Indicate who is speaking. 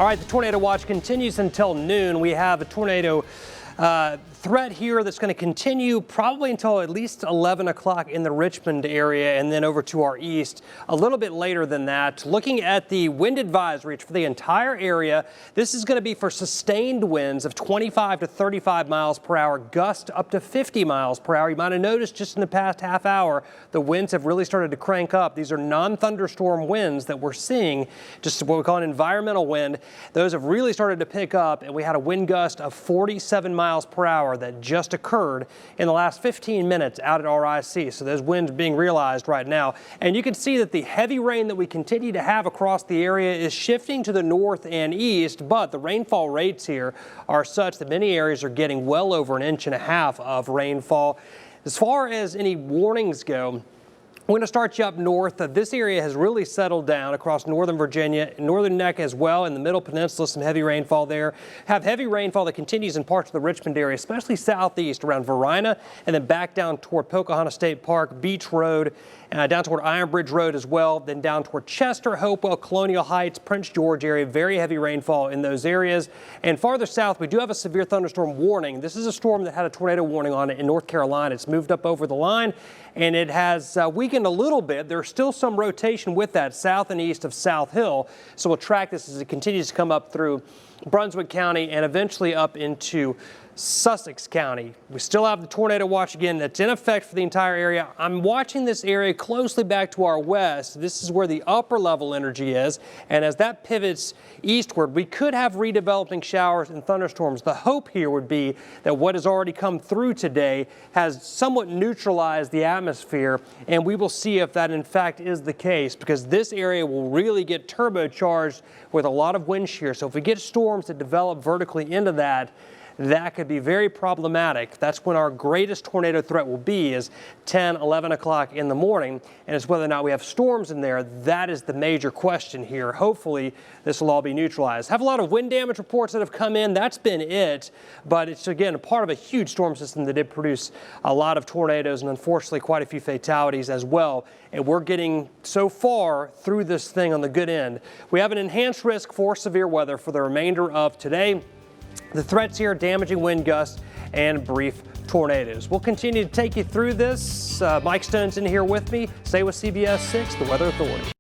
Speaker 1: All right, the tornado watch continues until noon. We have a tornado threat here that's going to continue probably until at least 11 o'clock in the Richmond area and then over to our east a little bit later than that. Looking at the wind advisory for the entire area, this is going to be for sustained winds of 25 to 35 miles per hour, gust up to 50 miles per hour. You might have noticed just in the past half hour, the winds have really started to crank up. These are non-thunderstorm winds that we're seeing, just what we call an environmental wind. Those have really started to pick up, and we had a wind gust of 47 miles per hour that just occurred in the last 15 minutes out at RIC. So those winds being realized right now. And you can see that the heavy rain that we continue to have across the area is shifting to the north and east, but the rainfall rates here are such that many areas are getting well over 1.5 inches of rainfall. As far as any warnings go, we're going to start you up north. This area has really settled down across northern Virginia, northern neck as well, in the middle peninsula, some heavy rainfall there. Have heavy rainfall that continues in parts of the Richmond area, especially southeast around Verina, and then back down toward Pocahontas State Park, Beach Road, down toward Iron Bridge Road as well, then down toward Chester, Hopewell, Colonial Heights, Prince George area. Very heavy rainfall in those areas. And farther south, we do have a severe thunderstorm warning. This is a storm that had a tornado warning on it in North Carolina. It's moved up over the line, and it has weakened a little bit. There's still some rotation with that south and east of South Hill. So we'll track this as it continues to come up through Brunswick County and eventually up into Sussex County. We still have the tornado watch again that's in effect for the entire area. I'm watching this area closely back to our west. This is where the upper level energy is, and as that pivots eastward, we could have redeveloping showers and thunderstorms. The hope here would be that what has already come through today has somewhat neutralized the atmosphere, and we will see if that in fact is the case, because this area will really get turbocharged with a lot of wind shear. So if we get storms that develop vertically into that could be very problematic. That's when our greatest tornado threat will be, is 10, 11 o'clock in the morning. And it's whether or not we have storms in there. That is the major question here. Hopefully this will all be neutralized. Have a lot of wind damage reports that have come in. That's been it. But it's, again, part of a huge storm system that did produce a lot of tornadoes and unfortunately quite a few fatalities as well. And we're getting so far through this thing on the good end. We have an enhanced risk for severe weather for the remainder of today. The threats here: damaging wind gusts and brief tornadoes. We'll continue to take you through this. Mike Stone's in here with me. Stay with CBS 6, the Weather Authority.